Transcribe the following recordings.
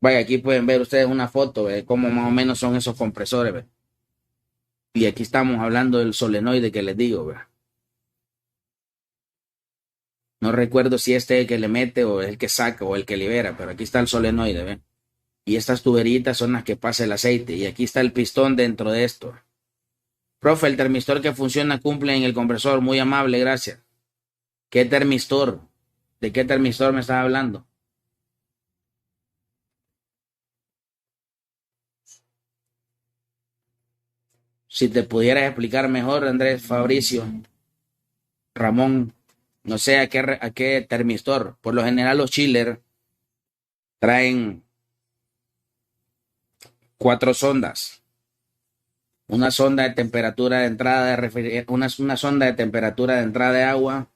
Vaya, aquí pueden ver ustedes una foto de cómo más o menos son esos compresores, ¿ve? Y aquí estamos hablando del solenoide que les digo, ¿ve? No recuerdo si este es el que le mete o es el que saca o el que libera, pero aquí está el solenoide, ¿ve? Y estas tuberitas son las que pasa el aceite. Y aquí está el pistón dentro de esto. Profe, el termistor que funciona cumple en el compresor. Muy amable, gracias. ¿Qué termistor? ¿De qué termistor me estás hablando? Si te pudieras explicar mejor, Andrés, Fabricio, Ramón, no sé a qué termistor. Por lo general los chiller traen cuatro sondas. Una sonda de temperatura de entrada de una sonda de temperatura de entrada de agua,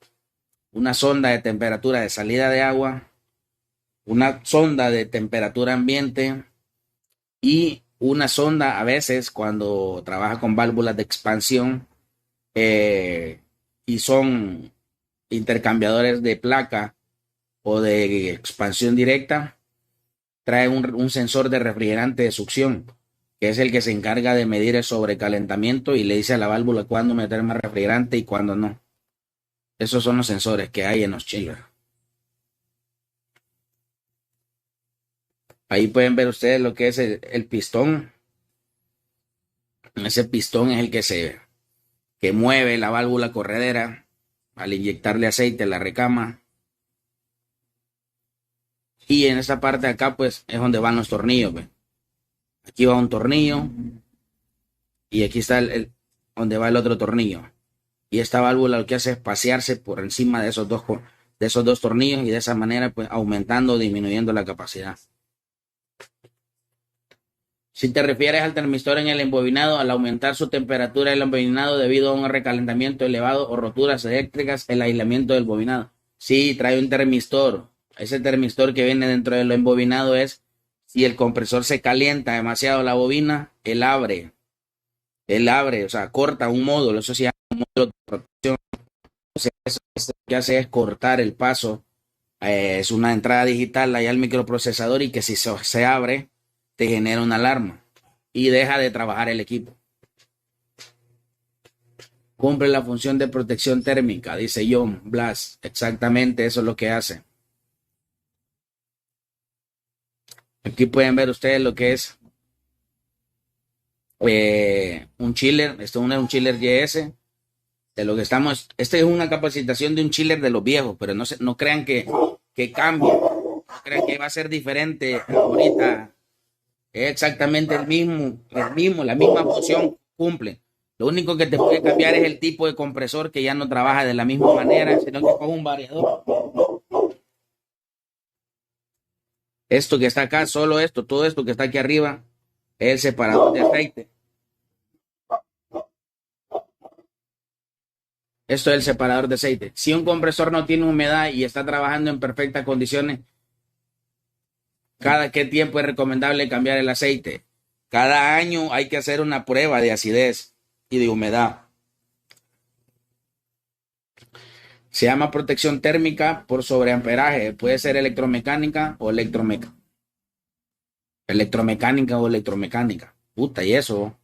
una sonda de temperatura de salida de agua, una sonda de temperatura ambiente y una sonda a veces cuando trabaja con válvulas de expansión y son intercambiadores de placa o de expansión directa, trae un sensor de refrigerante de succión, que es el que se encarga de medir el sobrecalentamiento y le dice a la válvula cuándo meter más refrigerante y cuándo no. Esos son los sensores que hay en los chillers. Ahí pueden ver ustedes lo que es el pistón. Ese pistón es el que mueve la válvula corredera al inyectarle aceite a la recama. Y en esta parte de acá, pues, es donde van los tornillos, ¿ve? Aquí va un tornillo y aquí está donde va el otro tornillo. Y esta válvula lo que hace es pasearse por encima de esos dos tornillos y de esa manera, pues, aumentando o disminuyendo la capacidad. Si te refieres al termistor en el embobinado, al aumentar su temperatura el embobinado debido a un recalentamiento elevado o roturas eléctricas, el aislamiento del bobinado. Sí, trae un termistor. Ese termistor que viene dentro del embobinado es si el compresor se calienta demasiado la bobina, él abre, o sea, corta un módulo, eso se llama un módulo de protección. O sea, eso lo que hace es cortar el paso. Es una entrada digital allá al microprocesador y que si se abre, te genera una alarma y deja de trabajar el equipo. Cumple la función de protección térmica, dice John Blas. Exactamente eso es lo que hace. Aquí pueden ver ustedes lo que es un chiller. Esto es un chiller YS. De lo que estamos, este es una capacitación de un chiller de los viejos, pero no crean que cambie. No crean que va a ser diferente ahorita. Es exactamente la misma función cumple. Lo único que te puede cambiar es el tipo de compresor que ya no trabaja de la misma manera, sino que con un variador. Esto que está acá, solo esto, todo esto que está aquí arriba, es el separador de aceite. Esto es el separador de aceite. Si un compresor no tiene humedad y está trabajando en perfectas condiciones, ¿cada qué tiempo es recomendable cambiar el aceite? Cada año hay que hacer una prueba de acidez y de humedad. Se llama protección térmica por sobreamperaje. Puede ser electromecánica o electromecánica. Puta, y eso.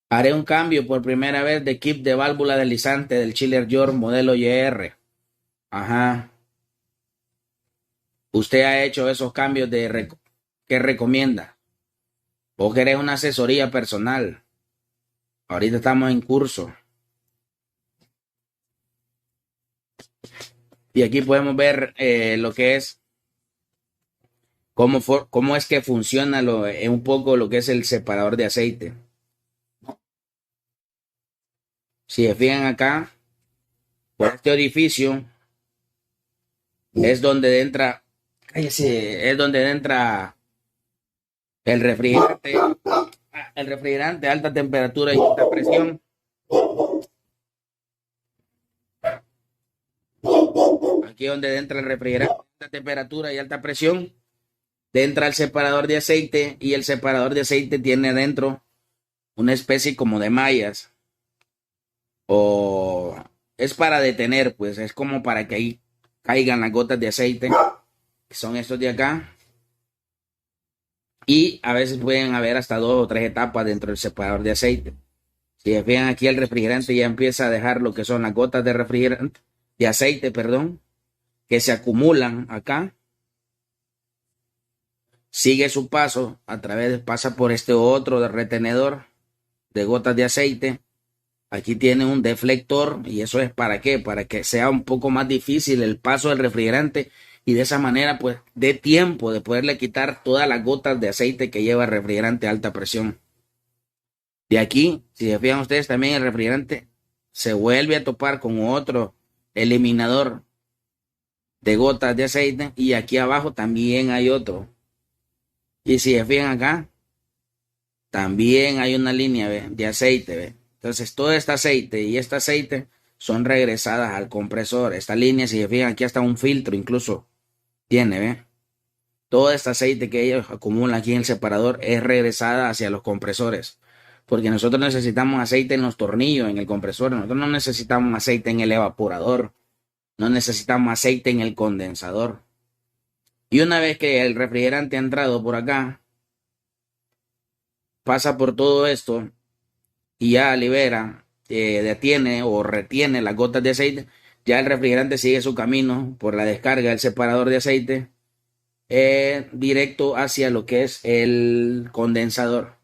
Haré un cambio por primera vez de kit de válvula deslizante del Chiller York modelo YR. Ajá. Usted ha hecho esos cambios ¿qué recomienda? ¿Vos querés una asesoría personal? Ahorita estamos en curso. Y aquí podemos ver lo que es, cómo es que funciona un poco lo que es el separador de aceite. Si se fijan acá, por este orificio es donde entra, cállese, es donde entra el refrigerante a alta temperatura y alta presión. Aquí es donde entra el refrigerante a alta temperatura y alta presión. Entra el separador de aceite y el separador de aceite tiene dentro una especie como de mallas o es para detener, pues es como para que ahí caigan las gotas de aceite que son estos de acá. Y a veces pueden haber hasta 2 o 3 etapas dentro del separador de aceite. Si se fijan aquí, el refrigerante ya empieza a dejar lo que son las gotas de refrigerante, de aceite, perdón, que se acumulan acá. Sigue su paso pasa por este otro retenedor de gotas de aceite. Aquí tiene un deflector y eso es ¿para qué? Para que sea un poco más difícil el paso del refrigerante y de esa manera pues dé tiempo de poderle quitar todas las gotas de aceite que lleva el refrigerante a alta presión. De aquí, si se fijan ustedes, también el refrigerante se vuelve a topar con otro eliminador de gotas de aceite y aquí abajo también hay otro. Y si se fijan acá, también hay una línea de aceite. ¿Ve? Entonces todo este aceite y este aceite son regresadas al compresor. Esta línea, si se fijan, aquí hasta un filtro incluso tiene. ¿Ve? Todo este aceite que ellos acumulan aquí en el separador es regresada hacia los compresores. Porque nosotros necesitamos aceite en los tornillos, en el compresor. Nosotros no necesitamos aceite en el evaporador. No necesitamos aceite en el condensador. Y una vez que el refrigerante ha entrado por acá, pasa por todo esto y ya libera, detiene o retiene las gotas de aceite, ya el refrigerante sigue su camino por la descarga del separador de aceite directo hacia lo que es el condensador.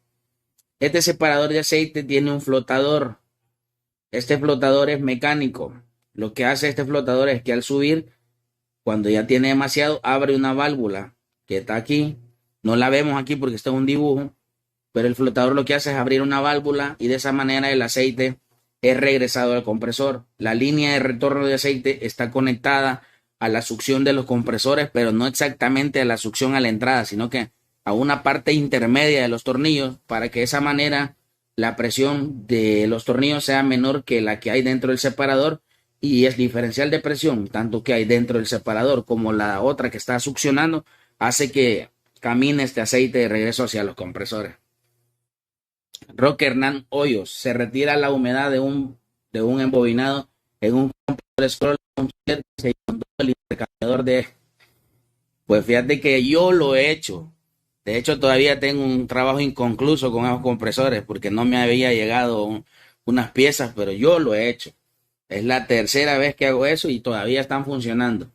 Este separador de aceite tiene un flotador. Este flotador es mecánico. Lo que hace este flotador es que al subir, cuando ya tiene demasiado, abre una válvula que está aquí. No la vemos aquí porque está en un dibujo, pero el flotador lo que hace es abrir una válvula y de esa manera el aceite es regresado al compresor. La línea de retorno de aceite está conectada a la succión de los compresores, pero no exactamente a la succión a la entrada, sino que a una parte intermedia de los tornillos para que de esa manera la presión de los tornillos sea menor que la que hay dentro del separador y el diferencial de presión, tanto que hay dentro del separador como la otra que está succionando, hace que camine este aceite de regreso hacia los compresores. Roque Hernán Hoyos, se retira la humedad de un embobinado en un compresor scroll que se inundó el intercambiador de... Pues fíjate que yo lo he hecho. De hecho, todavía tengo un trabajo inconcluso con esos compresores porque no me había llegado unas piezas, pero yo lo he hecho. Es la tercera vez que hago eso y todavía están funcionando.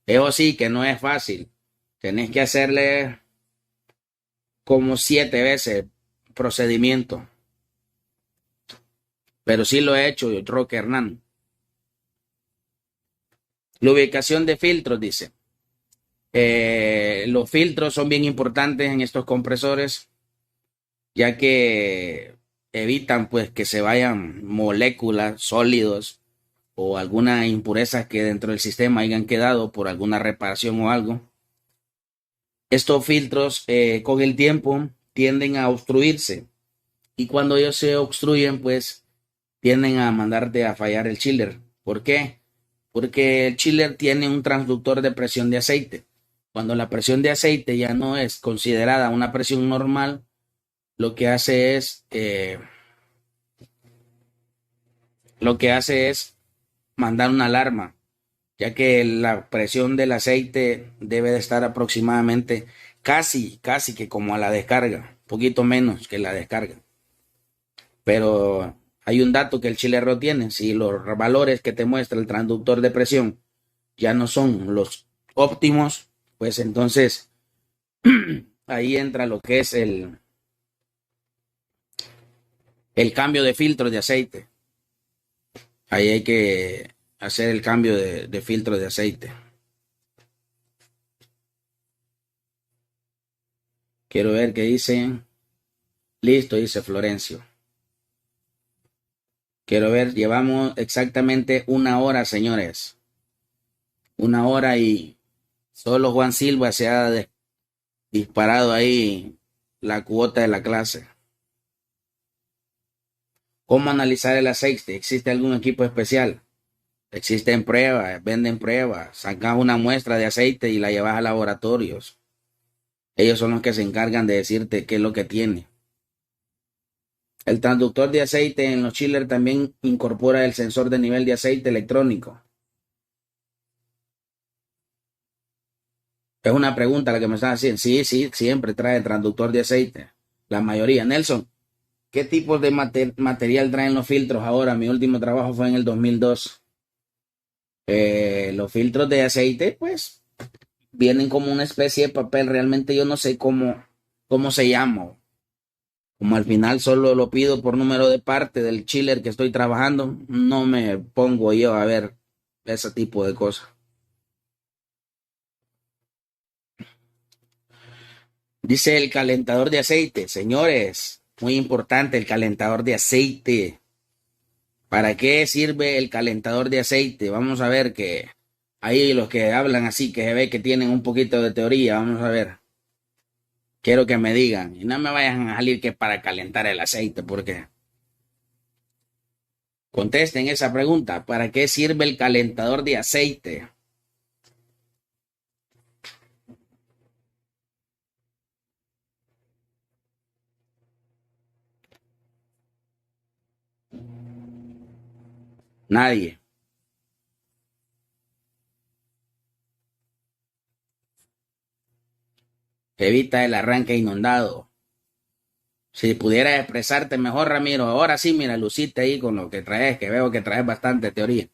Eso sí, que no es fácil. Tenés que hacerle como 7 veces procedimiento. Pero sí lo he hecho, Roque Hernán. La ubicación de filtros, dice. Los filtros son bien importantes en estos compresores, ya que evitan pues que se vayan moléculas, sólidos o algunas impurezas que dentro del sistema hayan quedado por alguna reparación o algo. Estos filtros con el tiempo tienden a obstruirse y cuando ellos se obstruyen pues tienden a mandarte a fallar el chiller. ¿Por qué? Porque el chiller tiene un transductor de presión de aceite. Cuando la presión de aceite ya no es considerada una presión normal, lo que hace es mandar una alarma, ya que la presión del aceite debe de estar aproximadamente casi que como a la descarga, un poquito menos que la descarga. Pero hay un dato que el chiller no tiene. Si los valores que te muestra el transductor de presión ya no son los óptimos, pues entonces ahí entra lo que es el cambio de filtro de aceite. Ahí hay que hacer el cambio de filtro de aceite. Quiero ver qué dice. Listo, dice Florencio. Quiero ver, llevamos exactamente 1 hora, señores. 1 hora y solo Juan Silva se ha disparado ahí la cuota de la clase. ¿Cómo analizar el aceite? ¿Existe algún equipo especial? Existen pruebas, venden pruebas. Sacas una muestra de aceite y la llevas a laboratorios. Ellos son los que se encargan de decirte qué es lo que tiene. El transductor de aceite en los chillers también incorpora el sensor de nivel de aceite electrónico. Es una pregunta la que me están haciendo. Sí, sí, siempre trae transductor de aceite. La mayoría. Nelson, ¿qué tipo de material traen los filtros ahora? Mi último trabajo fue en el 2002. Los filtros de aceite, pues, vienen como una especie de papel. Realmente yo no sé cómo se llama. Como al final solo lo pido por número de parte del chiller que estoy trabajando, no me pongo yo a ver ese tipo de cosas. Dice el calentador de aceite. Señores, muy importante el calentador de aceite. ¿Para qué sirve el calentador de aceite? Vamos a ver que ahí los que hablan así, que se ve que tienen un poquito de teoría, vamos a ver. Quiero que me digan y no me vayan a salir que es para calentar el aceite, porque contesten esa pregunta. ¿Para qué sirve el calentador de aceite? Nadie. Evita el arranque inundado. Si pudieras expresarte mejor, Ramiro, ahora sí, mira, luciste ahí con lo que traes, que veo que traes bastante teoría.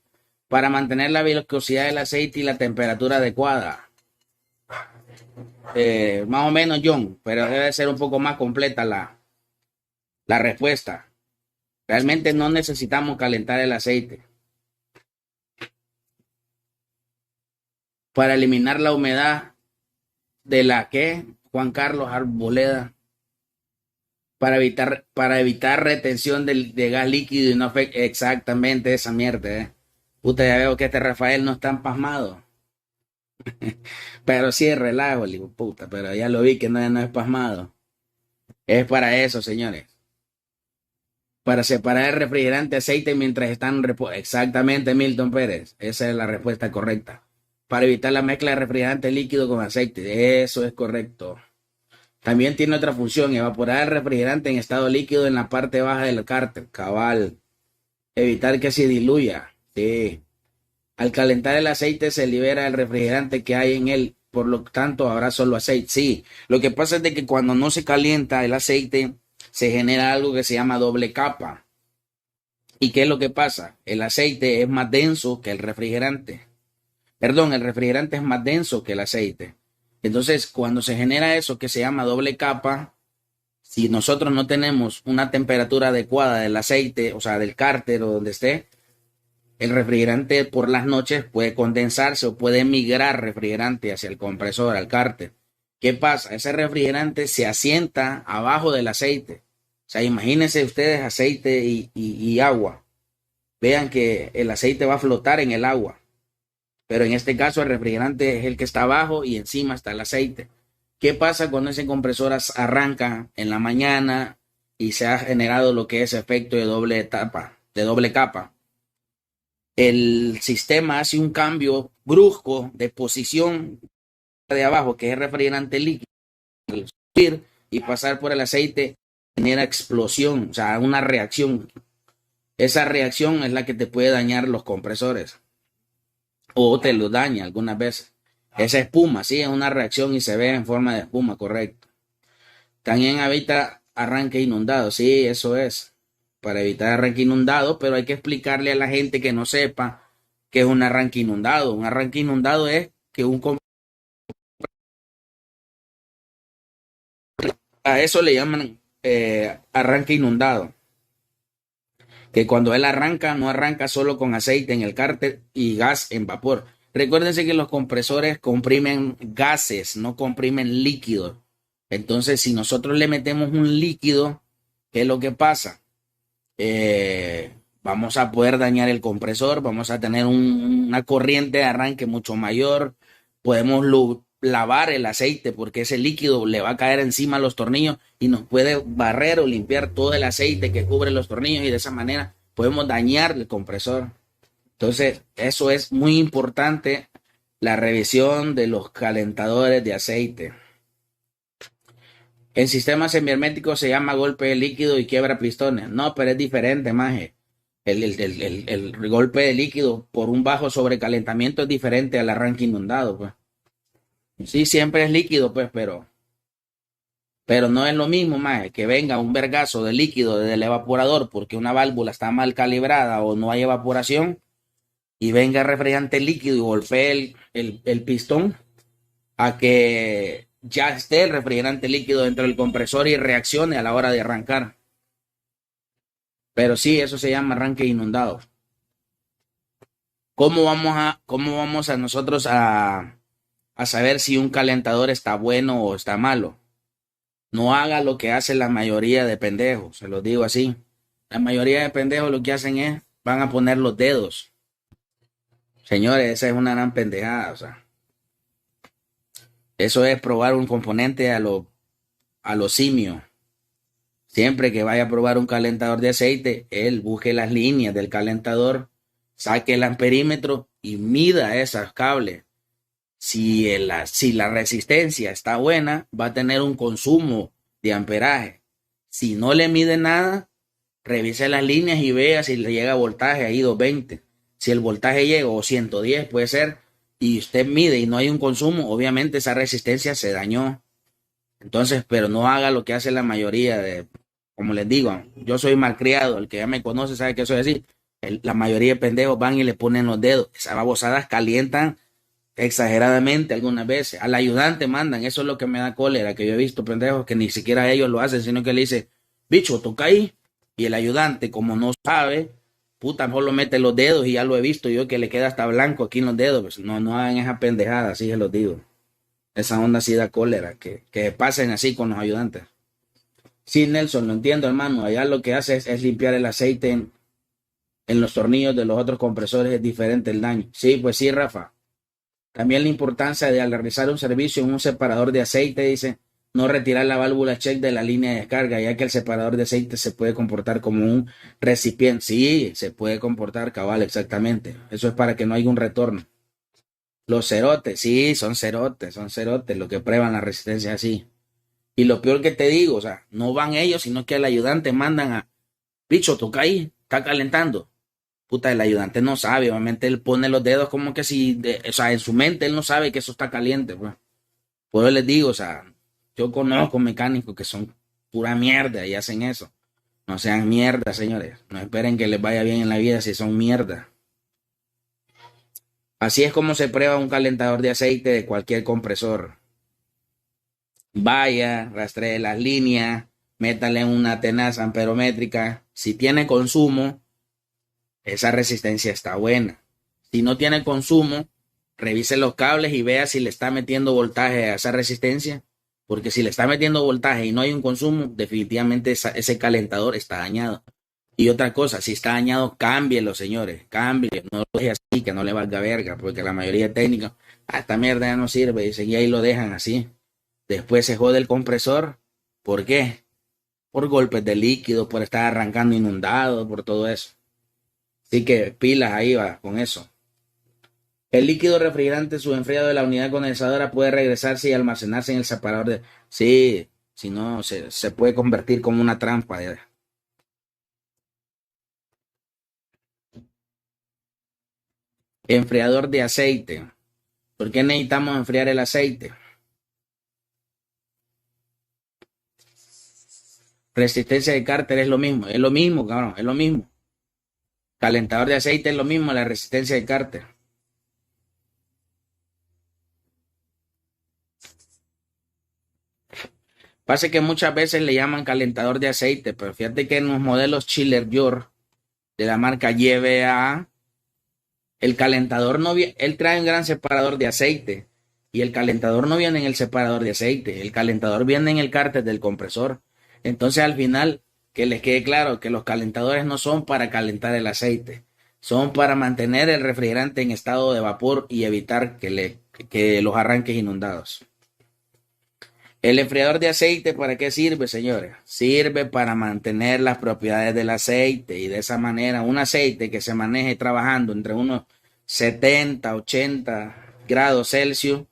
Para mantener la viscosidad del aceite y la temperatura adecuada. Más o menos, John, pero debe ser un poco más completa la respuesta. Realmente no necesitamos calentar el aceite. Para eliminar la humedad de la que, Juan Carlos Arboleda, para evitar retención de gas líquido y no exactamente esa mierda, Puta, ya veo que este Rafael no está pasmado. Pero sí es relajo, el hijo de puta, pero ya lo vi que no es pasmado. Es para eso, señores. Para separar el refrigerante aceite mientras están en reposo. Exactamente, Milton Pérez. Esa es la respuesta correcta. Para evitar la mezcla de refrigerante líquido con aceite. Eso es correcto. También tiene otra función, evaporar el refrigerante en estado líquido en la parte baja del cárter. Cabal. Evitar que se diluya. Sí. Al calentar el aceite se libera el refrigerante que hay en él. Por lo tanto, habrá solo aceite. Sí. Lo que pasa es de que cuando no se calienta el aceite, se genera algo que se llama doble capa. ¿Y qué es lo que pasa? El aceite es más denso que el refrigerante. Perdón, el refrigerante es más denso que el aceite. Entonces, cuando se genera eso que se llama doble capa, si nosotros no tenemos una temperatura adecuada del aceite, o sea, del cárter o donde esté, el refrigerante por las noches puede condensarse o puede migrar refrigerante hacia el compresor, al cárter. ¿Qué pasa? Ese refrigerante se asienta abajo del aceite. O sea, imagínense ustedes aceite y agua. Vean que el aceite va a flotar en el agua. Pero en este caso el refrigerante es el que está abajo y encima está el aceite. ¿Qué pasa cuando ese compresor arranca en la mañana y se ha generado lo que es efecto de doble etapa, de doble capa? El sistema hace un cambio brusco de posición de abajo, que es el refrigerante líquido, subir y pasar por el aceite, genera explosión, o sea, una reacción. Esa reacción es la que te puede dañar los compresores o te lo daña algunas veces. Esa espuma, sí, es una reacción y se ve en forma de espuma, correcto. También evita arranque inundado, sí, eso es, para evitar arranque inundado, pero hay que explicarle a la gente que no sepa qué es un arranque inundado. Un arranque inundado es que a eso le llaman arranque inundado, que cuando él arranca, no arranca solo con aceite en el cárter y gas en vapor. Recuérdense que los compresores comprimen gases, no comprimen líquidos. Entonces, si nosotros le metemos un líquido, ¿qué es lo que pasa? Vamos a poder dañar el compresor, vamos a tener una corriente de arranque mucho mayor, podemos lavar el aceite porque ese líquido le va a caer encima a los tornillos y nos puede barrer o limpiar todo el aceite que cubre los tornillos y de esa manera podemos dañar el compresor. Entonces, eso es muy importante, la revisión de los calentadores de aceite. En sistemas semiherméticos se llama golpe de líquido y quiebra pistones. No, pero es diferente, maje. El golpe de líquido por un bajo sobrecalentamiento es diferente al arranque inundado, pues. Sí, siempre es líquido, pues, pero no es lo mismo, más que venga un vergazo de líquido desde el evaporador porque una válvula está mal calibrada o no hay evaporación y venga refrigerante líquido y golpee el pistón a que ya esté el refrigerante líquido dentro del compresor y reaccione a la hora de arrancar. Pero sí, eso se llama arranque inundado. ¿Cómo vamos a nosotros a saber si un calentador está bueno o está malo? No haga lo que hace la mayoría de pendejos, se los digo así. La mayoría de pendejos lo que hacen es, van a poner los dedos. Señores, esa es una gran pendejada, o sea. Eso es probar un componente a lo simio. Siempre que vaya a probar un calentador de aceite, él busque las líneas del calentador, saque el amperímetro y mida esos cables. Si la resistencia está buena, va a tener un consumo de amperaje. Si no le mide nada, revise las líneas y vea si le llega voltaje ahí 220. Si el voltaje llega o 110 puede ser, y usted mide y no hay un consumo, obviamente esa resistencia se dañó. Entonces, pero no haga lo que hace la mayoría como les digo, yo soy malcriado, el que ya me conoce sabe que soy así. La mayoría de pendejos van y le ponen los dedos. Esas babosadas calientan exageradamente algunas veces. Al ayudante mandan, eso es lo que me da cólera, que yo he visto pendejos que ni siquiera ellos lo hacen, sino que le dice, bicho, toca ahí. Y el ayudante, como no sabe, puta, mejor lo mete los dedos y ya lo he visto yo que le queda hasta blanco aquí en los dedos. Pues no hagan esa pendejada, así se los digo. Esa onda sí da cólera, que pasen así con los ayudantes. Sí, Nelson, lo entiendo, hermano. Allá lo que hace es limpiar el aceite en los tornillos de los otros compresores, es diferente el daño. Sí, pues sí, Rafa. También la importancia de al realizar un servicio en un separador de aceite, dice, no retirar la válvula check de la línea de descarga, ya que el separador de aceite se puede comportar como un recipiente. Sí, se puede comportar, cabal, exactamente. Eso es para que no haya un retorno. Los cerotes, sí, son cerotes, lo que prueban la resistencia así. Y lo peor que te digo, o sea, no van ellos, sino que al ayudante mandan a, bicho, toca ahí, está calentando. Puta, el ayudante no sabe, obviamente él pone los dedos como que si, o sea, en su mente él no sabe que eso está caliente, pues. Por eso les digo, o sea, yo conozco mecánicos que son pura mierda y hacen eso. No sean mierda, señores. No esperen que les vaya bien en la vida si son mierda. Así es como se prueba un calentador de aceite de cualquier compresor. Vaya, rastree las líneas, métale una tenaza amperométrica. Si tiene consumo, esa resistencia está buena. Si no tiene consumo, revise los cables y vea si le está metiendo voltaje a esa resistencia. Porque si le está metiendo voltaje y no hay un consumo, definitivamente ese calentador está dañado. Y otra cosa, si está dañado, cámbielo, señores. Cámbielo. No lo deje así, que no le valga verga. Porque la mayoría de técnicos, esta mierda ya no sirve. Dicen, y ahí lo dejan así. Después se jode el compresor. ¿Por qué? Por golpes de líquido, por estar arrancando inundado, por todo eso. Así que pilas ahí va con eso. El líquido refrigerante subenfriado de la unidad condensadora puede regresarse y almacenarse en el separador de... Sí, si no, se puede convertir como una trampa. Enfriador de aceite. ¿Por qué necesitamos enfriar el aceite? Resistencia de cárter es lo mismo, cabrón, es lo mismo. Calentador de aceite es lo mismo, la resistencia de cárter. Pasa que muchas veces le llaman calentador de aceite, pero fíjate que en los modelos Chiller York de la marca YBA, el calentador no viene, él trae un gran separador de aceite y el calentador no viene en el separador de aceite, el calentador viene en el cárter del compresor. Entonces al final, que les quede claro que los calentadores no son para calentar el aceite, son para mantener el refrigerante en estado de vapor y evitar que los arranques inundados. El enfriador de aceite, ¿para qué sirve, señores? Sirve para mantener las propiedades del aceite y de esa manera un aceite que se maneje trabajando entre unos 70, 80 grados Celsius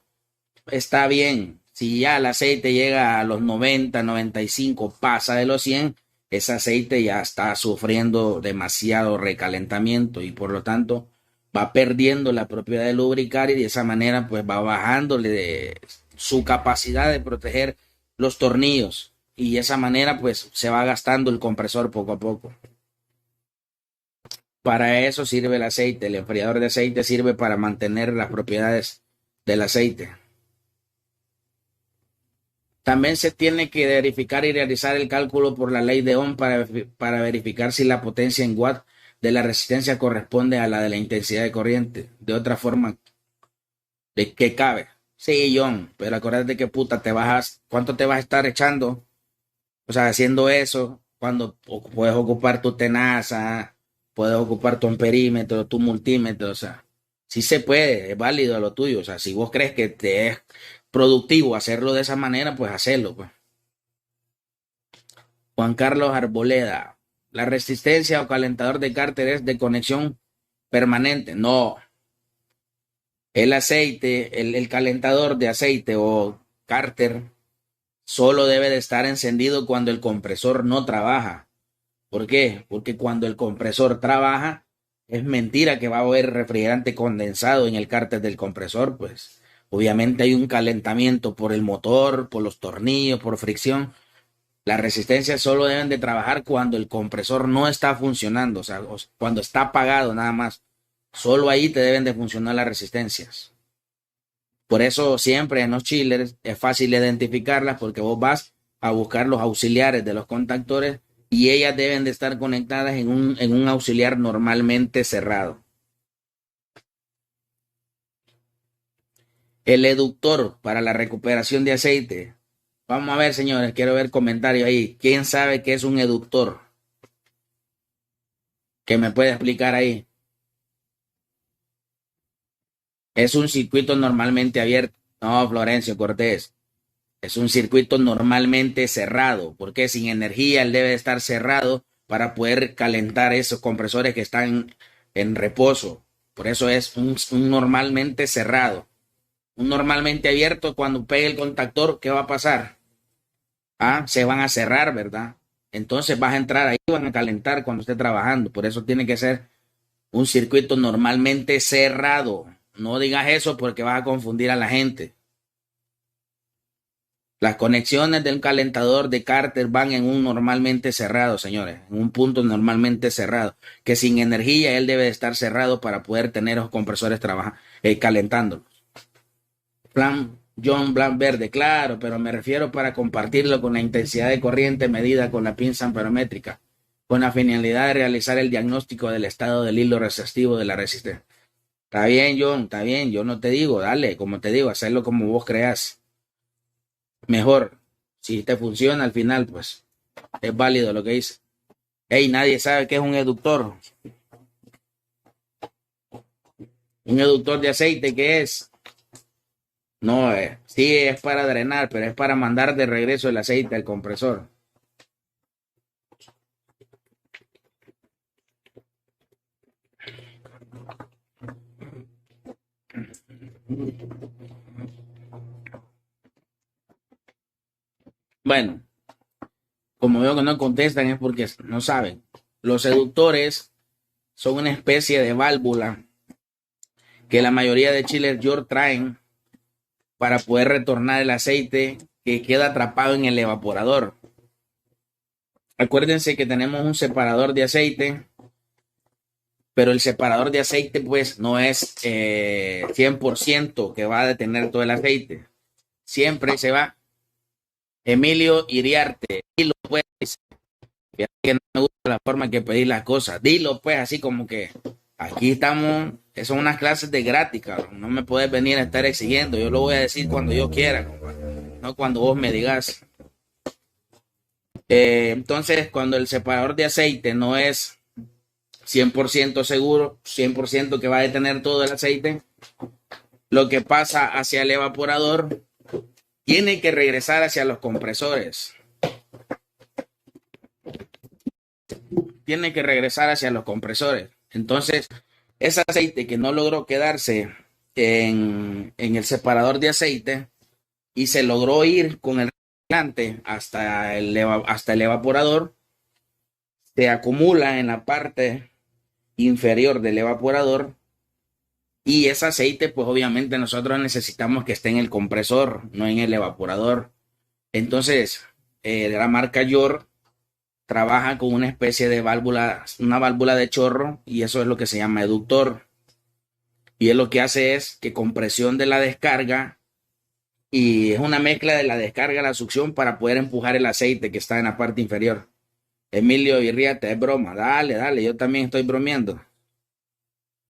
está bien. Si ya el aceite llega a los 90, 95, pasa de los 100, ese aceite ya está sufriendo demasiado recalentamiento y por lo tanto va perdiendo la propiedad de lubricar y de esa manera pues va bajándole de su capacidad de proteger los tornillos y de esa manera pues se va gastando el compresor poco a poco. Para eso sirve el aceite. El enfriador de aceite sirve para mantener las propiedades del aceite. También se tiene que verificar y realizar el cálculo por la ley de Ohm para verificar si la potencia en watt de la resistencia corresponde a la de la intensidad de corriente. De otra forma, ¿de qué cabe? Sí, John, pero acuérdate que puta ¿cuánto te vas a estar echando? O sea, haciendo eso, cuando puedes ocupar tu tenaza, puedes ocupar tu amperímetro, tu multímetro, o sea, sí se puede, es válido lo tuyo. O sea, si vos crees que te es productivo hacerlo de esa manera, pues hacerlo, pues. Juan Carlos Arboleda, la resistencia o calentador de cárter es de conexión permanente. No, el aceite, el calentador de aceite o cárter solo debe de estar encendido cuando el compresor no trabaja. ¿Por qué? Porque cuando el compresor trabaja, es mentira que va a haber refrigerante condensado en el cárter del compresor, pues. Obviamente hay un calentamiento por el motor, por los tornillos, por fricción. Las resistencias solo deben de trabajar cuando el compresor no está funcionando, o sea, cuando está apagado nada más. Solo ahí te deben de funcionar las resistencias. Por eso siempre en los chillers es fácil identificarlas porque vos vas a buscar los auxiliares de los contactores y ellas deben de estar conectadas en un auxiliar normalmente cerrado. El eductor para la recuperación de aceite. Vamos a ver, señores, quiero ver comentarios ahí. ¿Quién sabe qué es un eductor? ¿Qué me puede explicar ahí? Es un circuito normalmente abierto. No, Florencio Cortés. Es un circuito normalmente cerrado, porque sin energía él debe estar cerrado para poder calentar esos compresores que están en reposo. Por eso es un normalmente cerrado. Un normalmente abierto, cuando pegue el contactor, ¿qué va a pasar? Se van a cerrar, ¿verdad? Entonces vas a entrar ahí, van a calentar cuando esté trabajando. Por eso tiene que ser un circuito normalmente cerrado. No digas eso porque vas a confundir a la gente. Las conexiones del calentador de cárter van en un normalmente cerrado, señores, en un punto normalmente cerrado, que sin energía él debe estar cerrado para poder tener los compresores calentándolos. Plan John Blanc verde, claro, pero me refiero para compartirlo con la intensidad de corriente medida con la pinza amperométrica, con la finalidad de realizar el diagnóstico del estado del hilo resistivo de la resistencia. Está bien, John, está bien, yo no te digo, dale, como te digo, hacerlo como vos creas. Mejor, si te funciona al final, pues es válido lo que dice. Hey, nadie sabe qué es un eductor. Un eductor de aceite, ¿qué es? No, sí es para drenar, pero es para mandar de regreso el aceite al compresor. Bueno, como veo que no contestan es porque no saben. Los eductores son una especie de válvula que la mayoría de chillers York traen para poder retornar el aceite que queda atrapado en el evaporador. Acuérdense que tenemos un separador de aceite, pero el separador de aceite pues no es 100% que va a detener todo el aceite. Siempre se va. Emilio Iriarte, dilo pues, que no me gusta la forma que pedís las cosas, dilo pues así como que aquí estamos, son unas clases de gratis, cabrón. No me puedes venir a estar exigiendo, yo lo voy a decir cuando yo quiera, no cuando vos me digas. Entonces, cuando el separador de aceite no es 100% seguro, 100% que va a detener todo el aceite, lo que pasa hacia el evaporador tiene que regresar hacia los compresores. Tiene que regresar hacia los compresores. Entonces, ese aceite que no logró quedarse en el separador de aceite y se logró ir con el refrigerante hasta el evaporador, se acumula en la parte inferior del evaporador Y ese aceite, pues obviamente nosotros necesitamos que esté en el compresor, no en el evaporador. Entonces, la marca York trabaja con una especie de válvula, una válvula de chorro, y eso es lo que se llama eductor. Y él lo que hace es que con presión de la descarga, y es una mezcla de la descarga y la succión para poder empujar el aceite que está en la parte inferior. Emilio, y ríate, es broma. Dale, dale, yo también estoy bromeando.